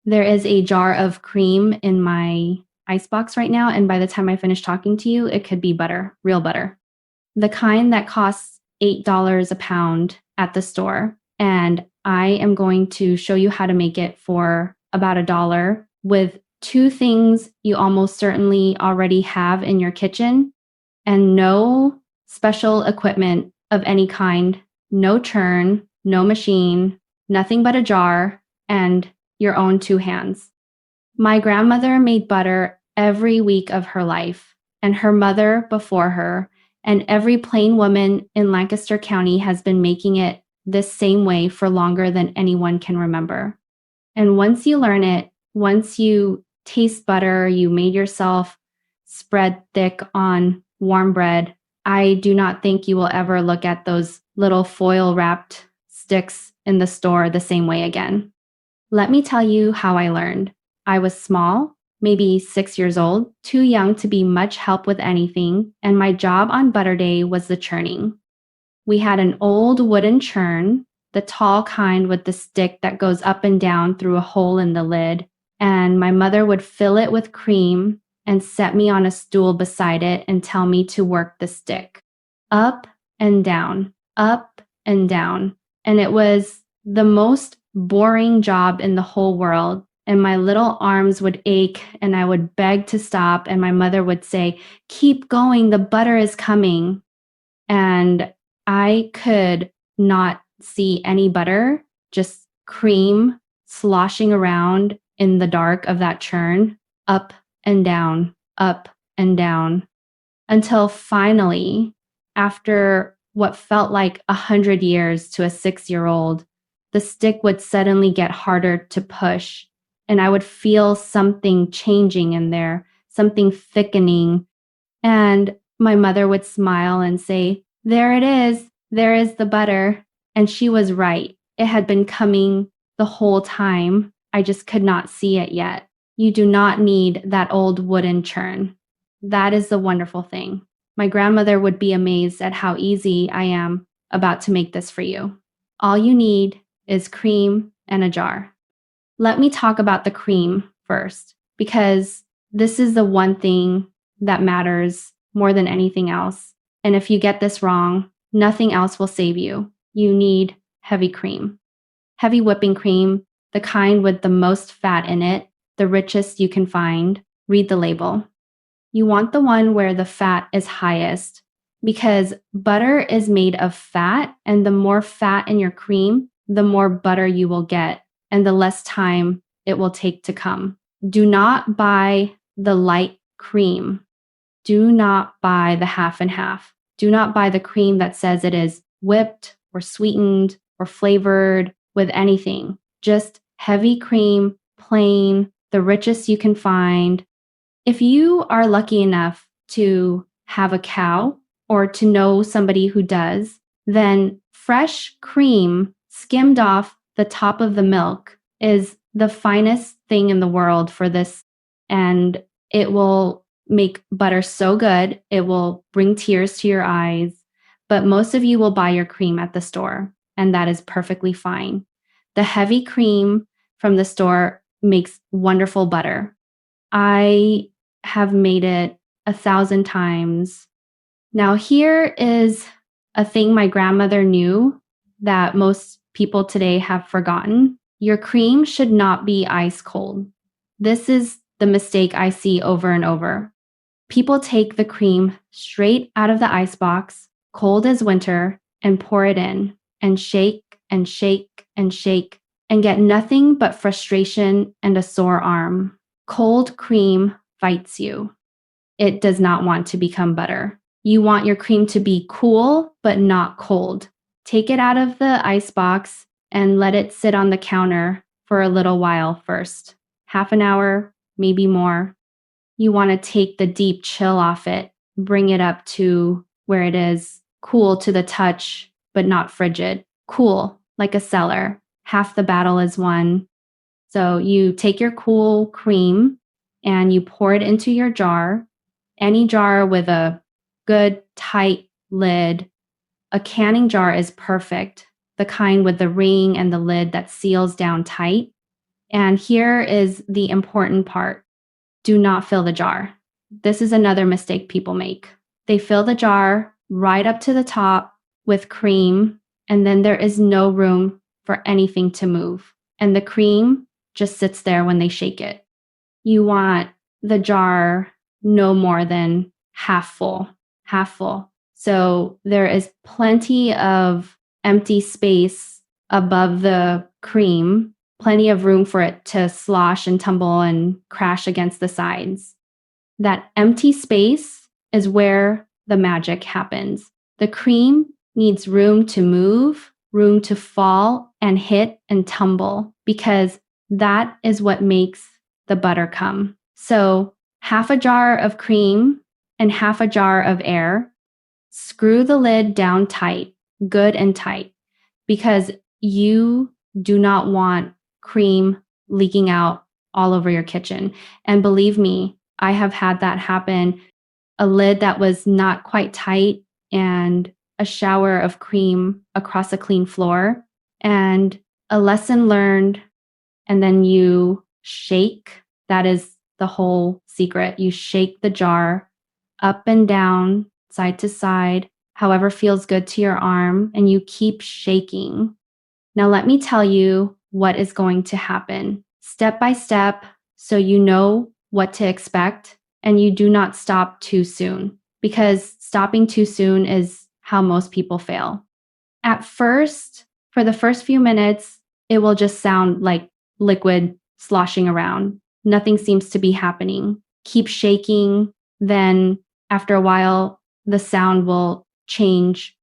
There is a jar of cream in my icebox right now, and by the time I finish talking to you, it could be butter, real butter. The kind that costs $8 a pound at the store. And I am going to show you how to make it for about $1 with two things you almost certainly already have in your kitchen and no special equipment of any kind, no churn, no machine, nothing but a jar and your own two hands. My grandmother made butter every week of her life, and her mother before her, and every plain woman in Lancaster County has been making it this same way for longer than anyone can remember. And once you learn it, once you taste butter, you made yourself spread thick on warm bread, I do not think you will ever look at those little foil wrapped sticks in the store the same way again. Let me tell you how I learned. I was small, maybe 6 years old, too young to be much help with anything, and my job on butter day was the churning. We had an old wooden churn, the tall kind with the stick that goes up and down through a hole in the lid, and my mother would fill it with cream and set me on a stool beside it and tell me to work the stick. Up and down, up and down. And it was the most boring job in the whole world. And my little arms would ache and I would beg to stop. And my mother would say, "Keep going, the butter is coming." And I could not see any butter, just cream sloshing around in the dark of that churn, up and down, until finally, after what felt like 100 years to a 6-year-old, the stick would suddenly get harder to push, and I would feel something changing in there, something thickening, and my mother would smile and say, there is the butter. And she was right. It had been coming the whole time. I just could not see it yet. You do not need that old wooden churn. That is the wonderful thing. My grandmother would be amazed at how easy I am about to make this for you. All you need is cream and a jar. Let me talk about the cream first, because this is the one thing that matters more than anything else. And if you get this wrong, nothing else will save you. You need heavy cream. Heavy whipping cream, the kind with the most fat in it, the richest you can find. Read the label. You want the one where the fat is highest, because butter is made of fat, and the more fat in your cream, the more butter you will get, and the less time it will take to come. Do not buy the light cream. Do not buy the half and half. Do not buy the cream that says it is whipped or sweetened or flavored with anything. Just heavy cream, plain, the richest you can find. If you are lucky enough to have a cow or to know somebody who does, then fresh cream skimmed off the top of the milk is the finest thing in the world for this, and it will make butter so good, it will bring tears to your eyes. But most of you will buy your cream at the store, and that is perfectly fine. The heavy cream from the store makes wonderful butter. I have made it 1,000 times. Now, here is a thing my grandmother knew that most people today have forgotten. Your cream should not be ice cold. This is the mistake I see over and over. People take the cream straight out of the icebox, cold as winter, and pour it in, and shake and shake and shake, and get nothing but frustration and a sore arm. Cold cream fights you. It does not want to become butter. You want your cream to be cool, but not cold. Take it out of the icebox and let it sit on the counter for a little while first. Half an hour, maybe more. You want to take the deep chill off it, bring it up to where it is cool to the touch, but not frigid. Cool, like a cellar. Half the battle is won. So you take your cool cream and you pour it into your jar, any jar with a good tight lid. A canning jar is perfect, the kind with the ring and the lid that seals down tight. And here is the important part. Do not fill the jar. This is another mistake people make. They fill the jar right up to the top with cream, and then there is no room for anything to move. And the cream just sits there when they shake it. You want the jar no more than half full, half full. So there is plenty of empty space above the cream, plenty of room for it to slosh and tumble and crash against the sides. That empty space is where the magic happens. The cream needs room to move, room to fall and hit and tumble, because that is what makes the butter come. So half a jar of cream and half a jar of air. Screw the lid down tight, good and tight, because you do not want cream leaking out all over your kitchen. And believe me, I have had that happen. A lid that was not quite tight and a shower of cream across a clean floor, and a lesson learned. And then you shake. That is the whole secret. You shake the jar up and down, side to side, however feels good to your arm, and you keep shaking. Now, let me tell you what is going to happen step by step, so you know what to expect and you do not stop too soon, because stopping too soon is how most people fail. At first, for the first few minutes, it will just sound like liquid sloshing around. Nothing seems to be happening. Keep shaking. Then after a while, the sound will change.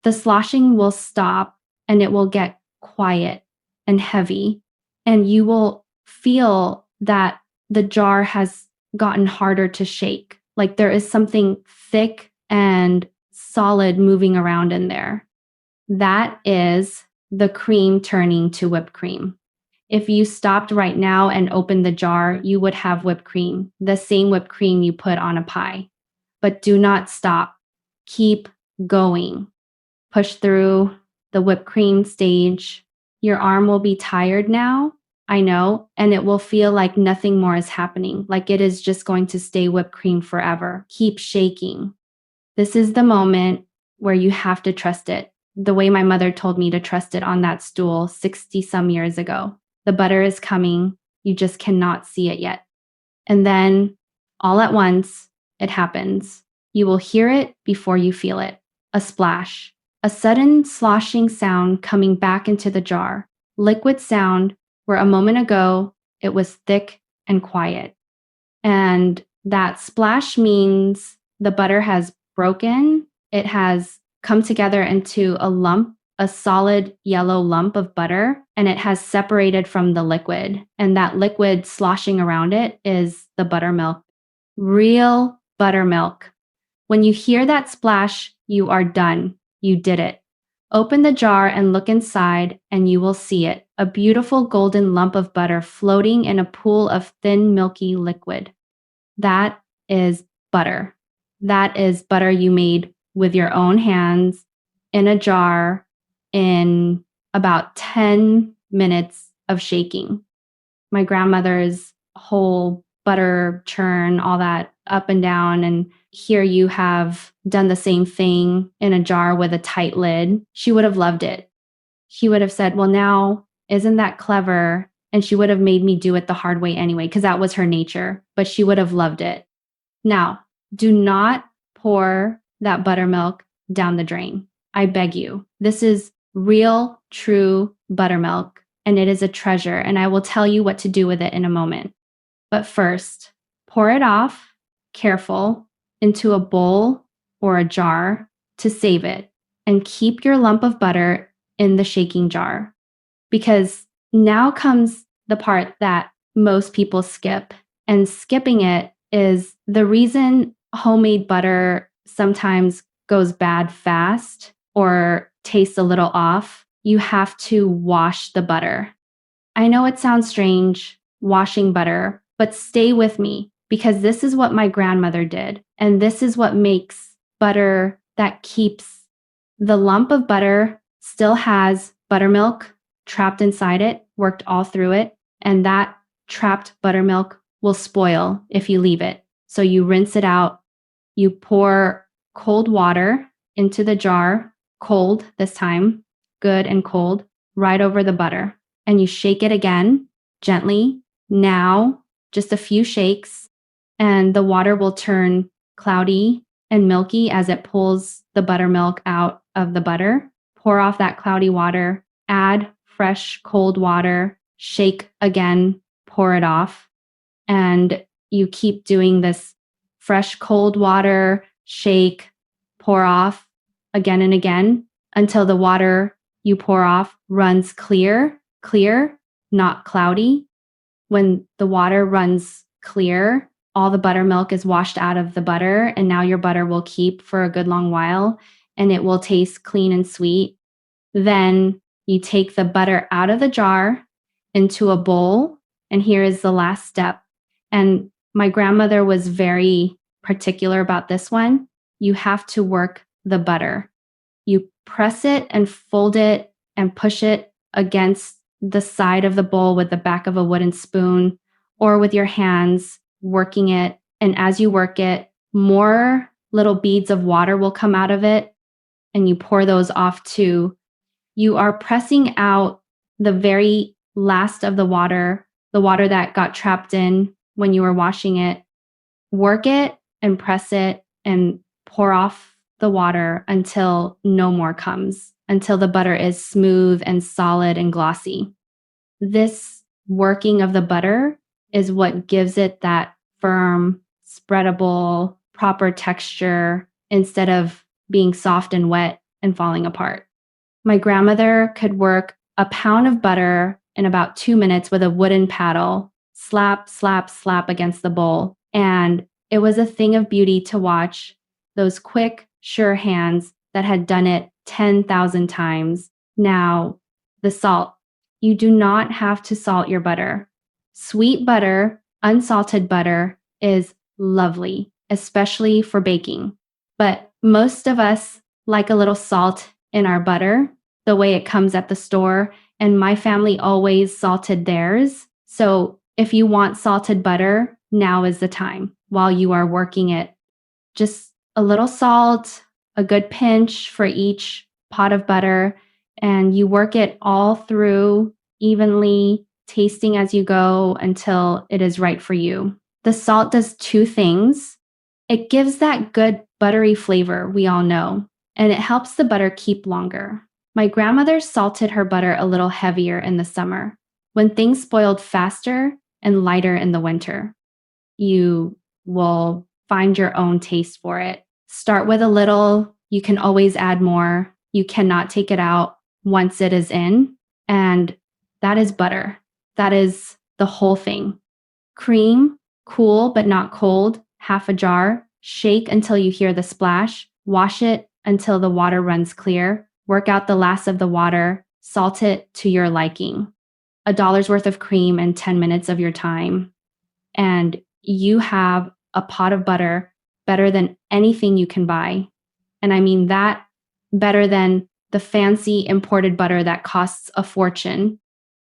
The sloshing will stop and it will get quiet and heavy. And you will feel that the jar has gotten harder to shake. Like there is something thick and solid moving around in there. That is the cream turning to whipped cream. If you stopped right now and opened the jar, you would have whipped cream, the same whipped cream you put on a pie. But do not stop. Keep going. Push through the whipped cream stage. Your arm will be tired now, I know, and it will feel like nothing more is happening, like it is just going to stay whipped cream forever. Keep shaking. This is the moment where you have to trust it, the way my mother told me to trust it on that stool 60 some years ago. The butter is coming. You just cannot see it yet. And then all at once, it happens. You will hear it before you feel it. A splash, a sudden sloshing sound coming back into the jar. Liquid sound where a moment ago it was thick and quiet. And that splash means the butter has broken. It has come together into a lump, a solid yellow lump of butter, and it has separated from the liquid. And that liquid sloshing around it is the buttermilk, real buttermilk. When you hear that splash, you are done. You did it. Open the jar and look inside, and you will see it, a beautiful golden lump of butter floating in a pool of thin, milky liquid. That is butter. That is butter you made with your own hands in a jar in about 10 minutes of shaking. My grandmother's whole butter churn, all that up and down, and here you have done the same thing in a jar with a tight lid. She would have loved it. She would have said, well, now, isn't that clever? And she would have made me do it the hard way anyway, because that was her nature, but she would have loved it. Now, do not pour that buttermilk down the drain. I beg you. This is real, true buttermilk, and it is a treasure, and I will tell you what to do with it in a moment. But first, pour it off, careful, into a bowl or a jar to save it, and keep your lump of butter in the shaking jar. Because now comes the part that most people skip, and skipping it is the reason homemade butter sometimes goes bad fast or tastes a little off. You have to wash the butter. I know it sounds strange, washing butter, but stay with me, because this is what my grandmother did. And this is what makes butter that keeps the lump of butter, still has buttermilk trapped inside it, worked all through it. and that trapped buttermilk will spoil if you leave it. So you rinse it out, you pour cold water into the jar, cold this time, good and cold, right over the butter. And you shake it again, gently. Now, just a few shakes, and the water will turn cloudy and milky as it pulls the buttermilk out of the butter. Pour off that cloudy water, add fresh cold water, shake again, pour it off. And you keep doing this fresh cold water, shake, pour off again and again until the water you pour off runs clear, not cloudy. When the water runs clear, all the buttermilk is washed out of the butter, and now your butter will keep for a good long while and it will taste clean and sweet. Then you take the butter out of the jar into a bowl, and here is the last step. And my grandmother was very particular about this one. You have to work the butter. You press it and fold it and push it against the side of the bowl with the back of a wooden spoon or with your hands, working it. And as you work it, more little beads of water will come out of it, and you pour those off too. You are pressing out the very last of the water that got trapped in when you were washing it. Work it and press it and pour off the water until no more comes, until the butter is smooth and solid and glossy. This working of the butter is what gives it that firm, spreadable, proper texture instead of being soft and wet and falling apart. My grandmother could work a pound of butter in about 2 minutes with a wooden paddle, slap, slap, slap against the bowl. And it was a thing of beauty to watch those quick, sure hands that had done it 10,000 times. Now, the salt. You do not have to salt your butter. Sweet butter, unsalted butter, is lovely, especially for baking. But most of us like a little salt in our butter, the way it comes at the store, and my family always salted theirs. So if you want salted butter, now is the time while you are working it. Just a little salt, a good pinch for each pot of butter, and you work it all through evenly, tasting as you go until it is right for you. The salt does two things. It gives that good buttery flavor we all know, and it helps the butter keep longer. My grandmother salted her butter a little heavier in the summer when things spoiled faster and lighter in the winter. You will find your own taste for it. Start with a little. You can always add more. You cannot take it out once it is in. And that is butter. That is the whole thing. Cream, cool but not cold, half a jar. Shake until you hear the splash. Wash it until the water runs clear. Work out the last of the water. Salt it to your liking. $1 worth of cream and 10 minutes of your time. And you have a pot of butter better than anything you can buy. And I mean that better than the fancy imported butter that costs a fortune,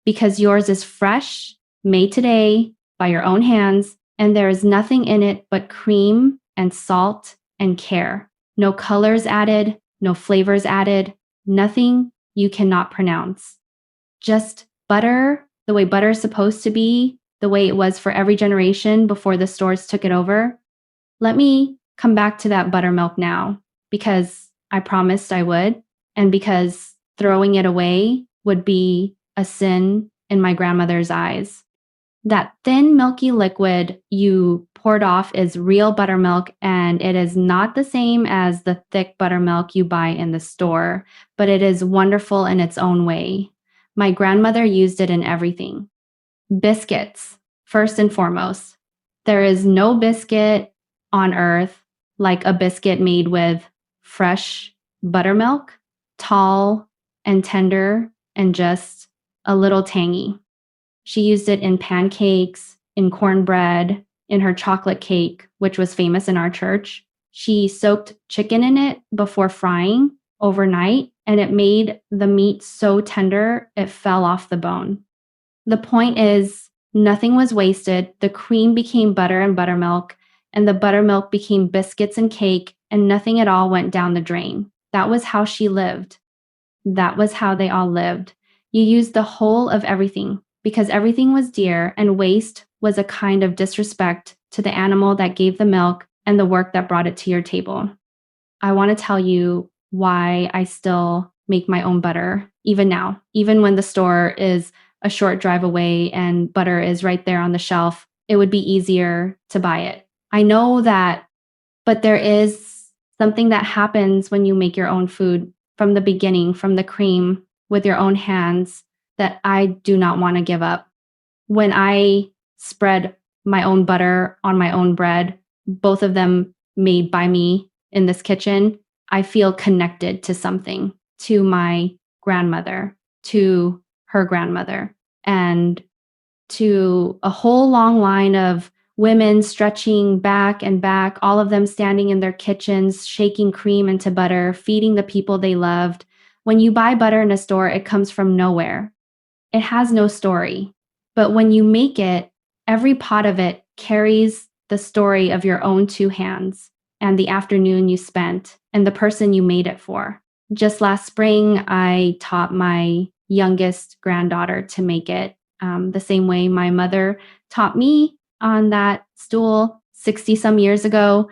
because yours is fresh, made today by your own hands, and there is nothing in it but cream and salt and care. No colors added, no flavors added, nothing you cannot pronounce. Just butter, the way butter is supposed to be, the way it was for every generation before the stores took it over. Let me come back to that buttermilk now, because I promised I would, and because throwing it away would be a sin in my grandmother's eyes. That thin, milky liquid you poured off is real buttermilk, and it is not the same as the thick buttermilk you buy in the store, but it is wonderful in its own way. My grandmother used it in everything. Biscuits, first and foremost. There is no biscuit on earth like a biscuit made with fresh buttermilk, tall and tender and just a little tangy. She used it in pancakes, in cornbread, in her chocolate cake, which was famous in our church. She soaked chicken in it before frying overnight, and it made the meat so tender it fell off the bone. The point is, nothing was wasted. The cream became butter and buttermilk, and the buttermilk became biscuits and cake, and nothing at all went down the drain. That was how she lived. That was how they all lived. You used the whole of everything because everything was dear, and waste was a kind of disrespect to the animal that gave the milk and the work that brought it to your table. I want to tell you why I still make my own butter, even now, even when the store is a short drive away and butter is right there on the shelf. It would be easier to buy it. I know that, but there is something that happens when you make your own food from the beginning, from the cream with your own hands, that I do not want to give up. When I spread my own butter on my own bread, both of them made by me in this kitchen, I feel connected to something, to my grandmother, to her grandmother, and to a whole long line of women stretching back and back, all of them standing in their kitchens, shaking cream into butter, feeding the people they loved. When you buy butter in a store, it comes from nowhere. It has no story. But when you make it, every pot of it carries the story of your own two hands and the afternoon you spent and the person you made it for. Just last spring, I taught my youngest granddaughter to make it the same way my mother taught me on that stool 60 some years ago.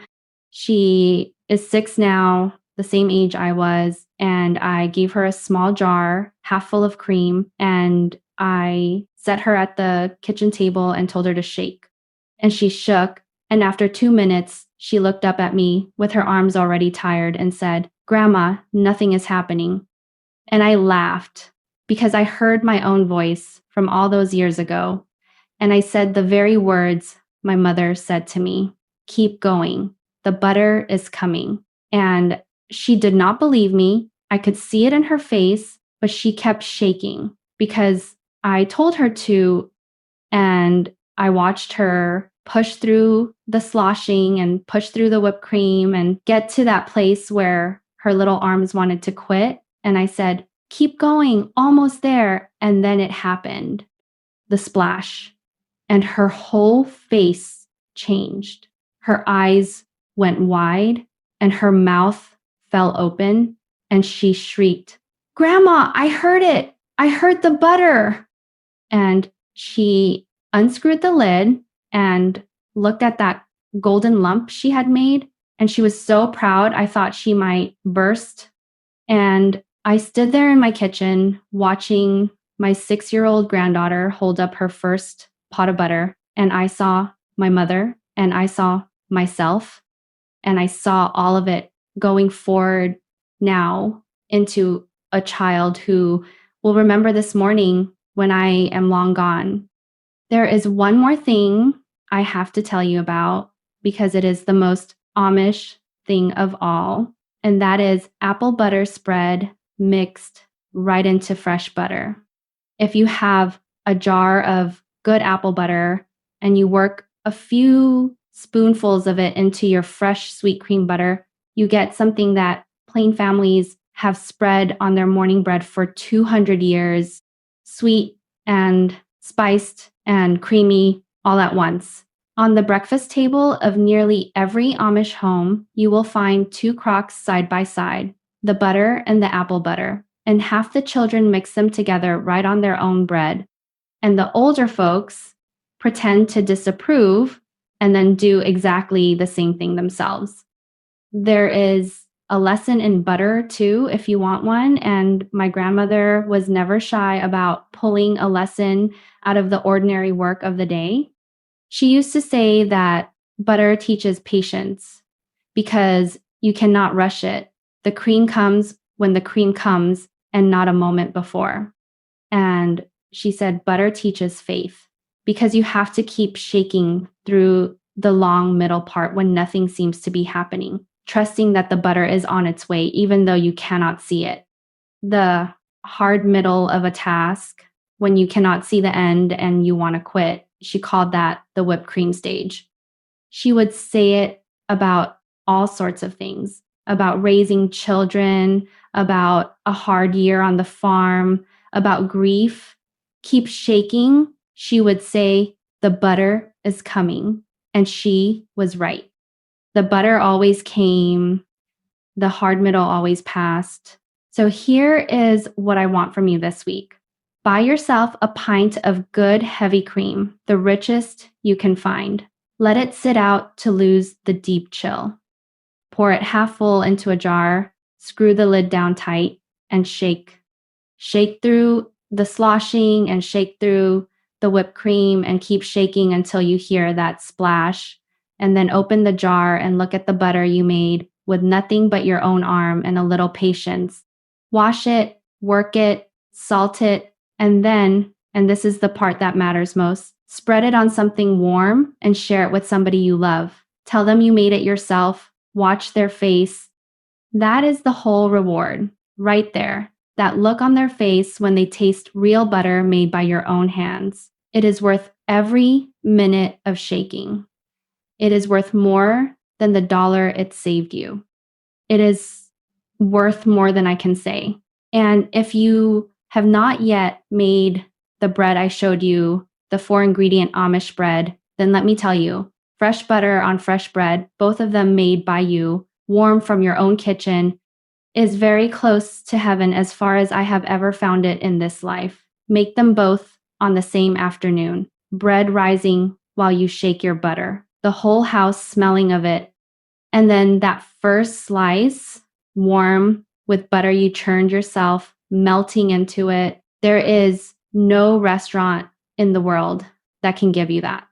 She is 6 now, the same age I was, and I gave her a small jar, half full of cream, and I set her at the kitchen table and told her to shake. And she shook, and after 2 minutes, she looked up at me with her arms already tired and said, "Grandma, nothing is happening." And I laughed because I heard my own voice from all those years ago. And I said the very words my mother said to me, "Keep going. The butter is coming." And she did not believe me. I could see it in her face, but she kept shaking because I told her to. And I watched her push through the sloshing and push through the whipped cream and get to that place where her little arms wanted to quit. And I said, "Keep going, almost there." And then it happened, the splash. And her whole face changed. Her eyes went wide and her mouth fell open and she shrieked, "Grandma, I heard it. I heard the butter." And she unscrewed the lid and looked at that golden lump she had made. And she was so proud, I thought she might burst. And I stood there in my kitchen watching my 6-year-old granddaughter hold up her first pot of butter. And I saw my mother and I saw myself and I saw all of it going forward now into a child who will remember this morning when I am long gone. There is one more thing I have to tell you about because it is the most Amish thing of all, and that is apple butter spread mixed right into fresh butter. If you have a jar of good apple butter and you work a few spoonfuls of it into your fresh sweet cream butter, you get something that plain families have spread on their morning bread for 200 years, sweet and spiced and creamy all at once. On the breakfast table of nearly every Amish home, you will find 2 crocks side by side, the butter and the apple butter, and half the children mix them together right on their own bread. And the older folks pretend to disapprove and then do exactly the same thing themselves. There is a lesson in butter too, if you want one. And my grandmother was never shy about pulling a lesson out of the ordinary work of the day. She used to say that butter teaches patience because you cannot rush it. The cream comes when the cream comes and not a moment before. And she said butter teaches faith because you have to keep shaking through the long middle part when nothing seems to be happening, trusting that the butter is on its way, even though you cannot see it. The hard middle of a task when you cannot see the end and you want to quit, she called that the whipped cream stage. She would say it about all sorts of things, about raising children, about a hard year on the farm, about grief. Keep shaking. She would say, "The butter is coming." And she was right. The butter always came. The hard middle always passed. So here is what I want from you this week. Buy yourself a pint of good heavy cream, the richest you can find. Let it sit out to lose the deep chill. Pour it half full into a jar, screw the lid down tight, and shake. Shake through the sloshing and shake through the whipped cream and keep shaking until you hear that splash. And then open the jar and look at the butter you made with nothing but your own arm and a little patience. Wash it, work it, salt it, and then, and this is the part that matters most, spread it on something warm and share it with somebody you love. Tell them you made it yourself. Watch their face. That is the whole reward, right there. That look on their face when they taste real butter made by your own hands. It is worth every minute of shaking. It is worth more than the dollar it saved you. It is worth more than I can say. And if you have not yet made the bread I showed you, the 4-ingredient Amish bread, then let me tell you, fresh butter on fresh bread, both of them made by you, warm from your own kitchen, is very close to heaven as far as I have ever found it in this life. Make them both on the same afternoon. Bread rising while you shake your butter. The whole house smelling of it. And then that first slice, warm with butter you churned yourself, melting into it. There is no restaurant in the world that can give you that.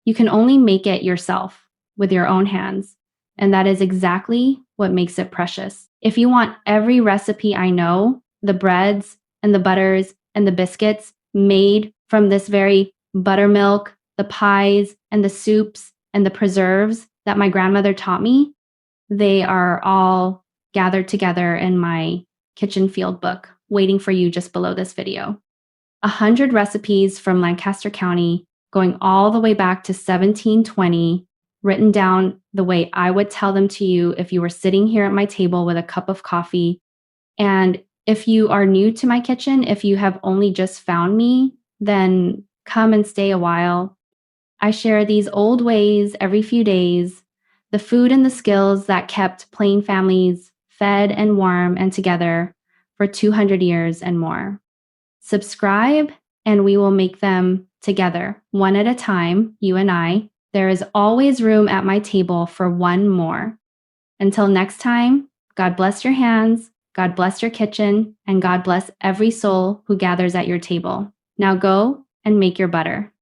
You can only make it yourself with your own hands. And that is exactly what makes it precious. If you want every recipe I know, the breads and the butters and the biscuits made from this very buttermilk, the pies and the soups and the preserves that my grandmother taught me, they are all gathered together in my kitchen field book, waiting for you just below this video. 100 recipes from Lancaster County, going all the way back to 1720, written down the way I would tell them to you if you were sitting here at my table with a cup of coffee. And if you are new to my kitchen, if you have only just found me, then come and stay a while. I share these old ways every few days, the food and the skills that kept Plain families fed and warm and together for 200 years and more. Subscribe, and we will make them together, one at a time, you and I. There is always room at my table for one more. Until next time, God bless your hands, God bless your kitchen, and God bless every soul who gathers at your table. Now go and make your butter.